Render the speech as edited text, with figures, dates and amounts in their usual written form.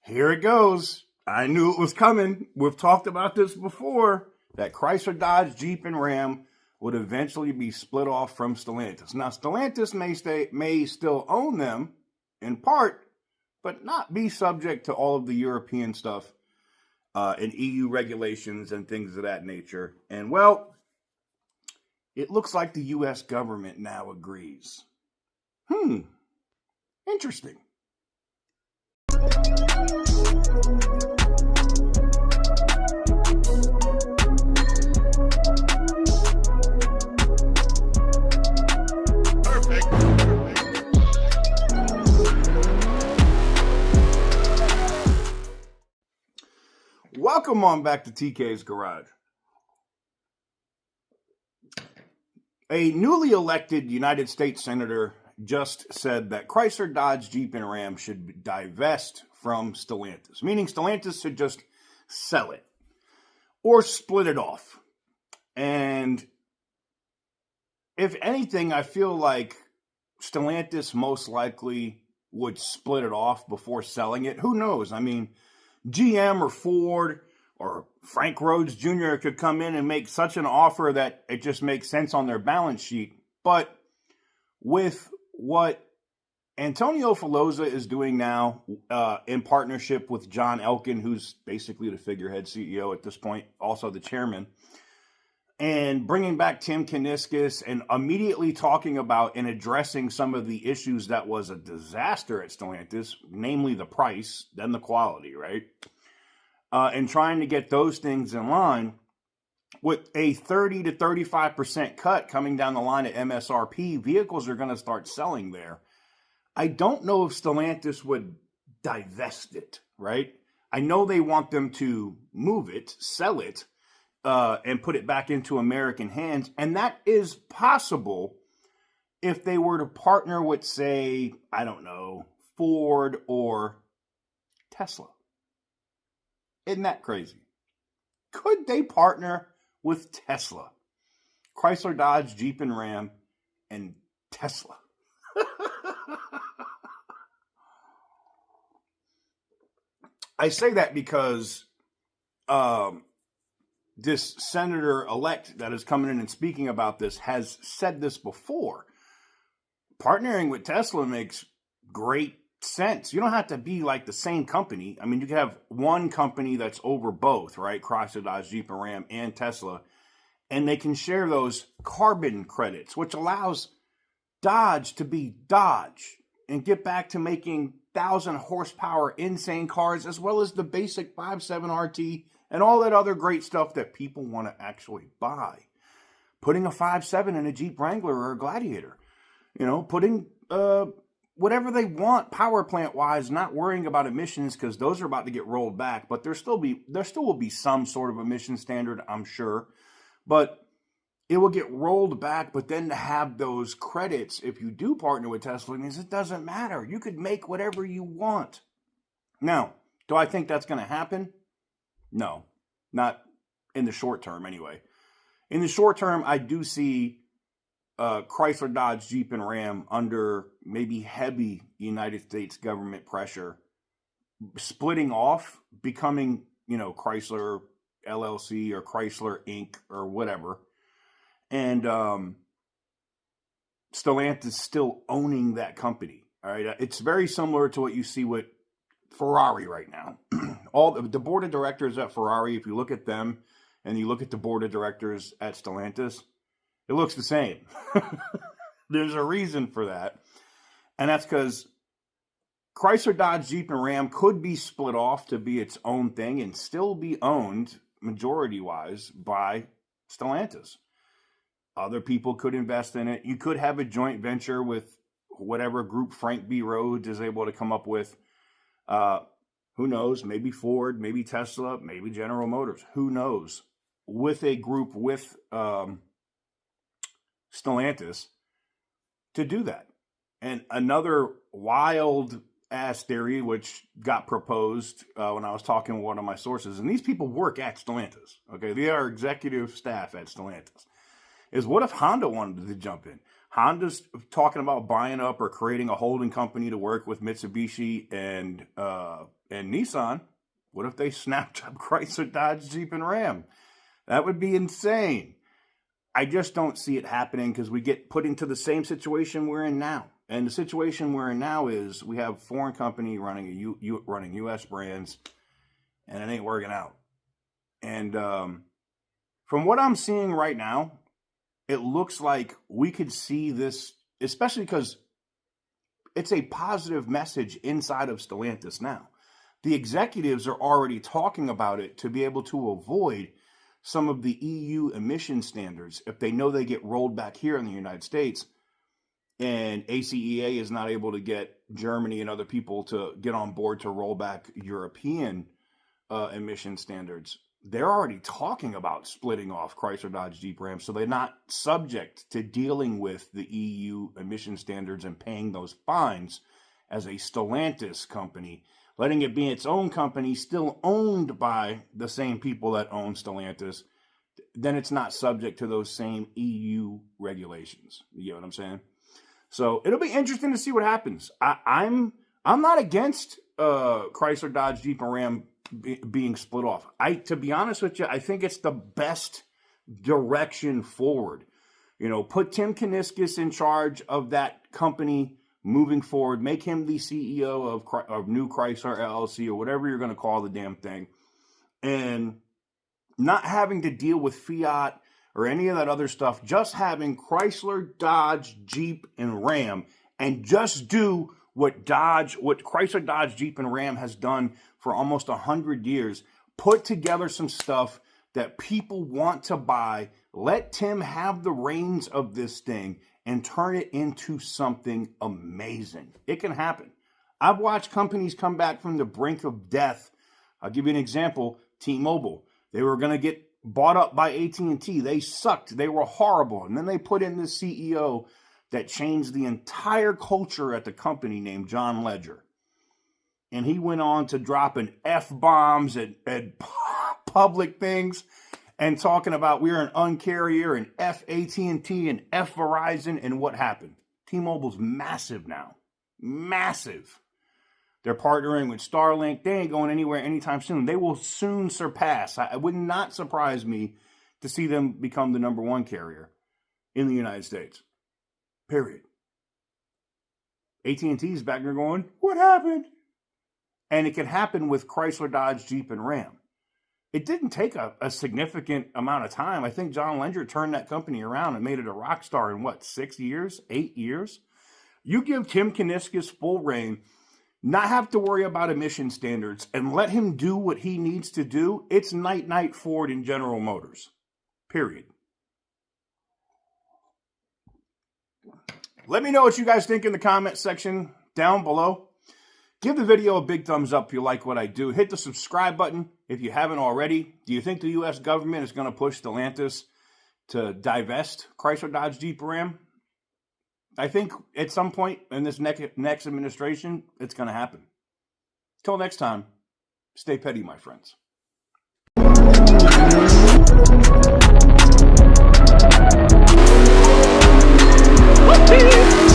Here it goes. I knew it was coming. We've talked about this before, that Chrysler, Dodge, Jeep, and Ram would eventually be split off from Stellantis. Now, Stellantis may still own them in part, but not be subject to all of the European stuff and EU regulations and things of that nature. And, well, it looks like the U.S. government now agrees. Interesting. Welcome on back to TK's Garage. A newly elected United States Senator just said that Chrysler, Dodge, Jeep, and Ram should divest from Stellantis, meaning Stellantis should just sell it or split it off. And if anything, I feel like Stellantis most likely would split it off before selling it. Who knows? I mean, GM or Ford or Frank Rhodes Jr. could come in and make such an offer that it just makes sense on their balance sheet. But with what Antonio Filosa is doing now in partnership with John Elkann, who's basically the figurehead CEO at this point, also the chairman, and bringing back Tim Kuniskis and immediately talking about and addressing some of the issues that was a disaster at Stellantis, namely the price, then the quality, right? And trying to get those things in line with a 30 to 35% cut coming down the line at MSRP, vehicles are going to start selling there. I don't know if Stellantis would divest it, right? I know they want them to move it, sell it, and put it back into American hands. And that is possible if they were to partner with, say, I don't know, Ford or Tesla. Isn't that crazy? Could they partner with Tesla? Chrysler, Dodge, Jeep, and Ram, and Tesla. I say that because this senator-elect that is coming in and speaking about this has said this before. Partnering with Tesla makes great sense. You don't have to be like the same company. I mean, you can have one company that's over both, right? Chrysler, Dodge, Jeep, and Ram, and Tesla. And they can share those carbon credits, which allows Dodge to be Dodge and get back to making 1,000 horsepower insane cars, as well as the basic 5.7 RT and all that other great stuff that people want to actually buy. Putting a 5.7 in a Jeep Wrangler or a Gladiator. You know, putting whatever they want power plant wise, not worrying about emissions because those are about to get rolled back. But there still will be some sort of emission standard, I'm sure. But it will get rolled back. But then to have those credits, if you do partner with Tesla, means it doesn't matter. You could make whatever you want. Now, do I think that's going to happen? No, not in the short term anyway. In the short term, I do see Chrysler, Dodge, Jeep, and Ram under maybe heavy United States government pressure, splitting off, becoming, Chrysler LLC or Chrysler Inc. or whatever. And Stellantis still owning that company. All right. It's very similar to what you see with Ferrari right now. All the board of directors at Ferrari, if you look at them and you look at the board of directors at Stellantis, it looks the same. There's a reason for that. And that's because Chrysler, Dodge, Jeep, and Ram could be split off to be its own thing and still be owned majority-wise by Stellantis. Other people could invest in it. You could have a joint venture with whatever group Frank B. Rhodes is able to come up with. Who knows? Maybe Ford, maybe Tesla, maybe General Motors. Who knows? With a group with Stellantis to do that. And another wild ass theory, which got proposed when I was talking with one of my sources, and these people work at Stellantis, okay? They are executive staff at Stellantis, is what if Honda wanted to jump in? Honda's talking about buying up or creating a holding company to work with Mitsubishi and and Nissan, what if they snapped up Chrysler, Dodge, Jeep, and Ram? That would be insane. I just don't see it happening because we get put into the same situation we're in now. And the situation we're in now is we have a foreign company running running U.S. brands, and it ain't working out. And from what I'm seeing right now, it looks like we could see this, especially because it's a positive message inside of Stellantis now. The executives are already talking about it to be able to avoid some of the EU emission standards if they know they get rolled back here in the United States, and ACEA is not able to get Germany and other people to get on board to roll back European emission standards. They're already talking about splitting off Chrysler, Dodge, Jeep, Ram, so they're not subject to dealing with the EU emission standards and paying those fines as a Stellantis company, letting it be its own company, still owned by the same people that own Stellantis. Then it's not subject to those same EU regulations. You get what I'm saying? So it'll be interesting to see what happens. I'm not against Chrysler, Dodge, Jeep, and Ram being split off. To be honest with you, I think it's the best direction forward. You know, put Tim Kuniskis in charge of that company moving forward. Make him the CEO of New Chrysler LLC or whatever you're going to call the damn thing, and not having to deal with Fiat or any of that other stuff. Just having Chrysler, Dodge, Jeep, and Ram, and just do what Chrysler, Dodge, Jeep, and Ram has done for almost 100 years. Put together some stuff that people want to buy. Let Tim have the reins of this thing and turn it into something amazing. It can happen. I've watched companies come back from the brink of death. I'll give you an example. T-Mobile. They were going to get bought up by AT&T. They sucked. They were horrible. And then they put in this CEO that changed the entire culture at the company named John Ledger. And he went on to dropping F-bombs and public things and talking about we're an uncarrier and F AT&T and F Verizon. And what happened? T-Mobile's massive now. Massive. They're partnering with Starlink. They ain't going anywhere anytime soon. They will soon surpass. It would not surprise me to see them become the number one carrier in the United States. Period. AT&T's back there going, what happened? And it can happen with Chrysler, Dodge, Jeep, and Ram. It didn't take a significant amount of time. I think John Ledger turned that company around and made it a rock star in 6 years, 8 years? You give Tim Kuniskis full reign, not have to worry about emission standards, and let him do what he needs to do, it's night-night Ford and General Motors. Period. Let me know what you guys think in the comment section down below. Give the video a big thumbs up if you like what I do. Hit the subscribe button if you haven't already. Do you think the U.S. government is going to push Stellantis to divest Chrysler, Dodge, Jeep, Ram? I think at some point in this next administration, it's going to happen. Till next time, stay petty, my friends. Whoopee!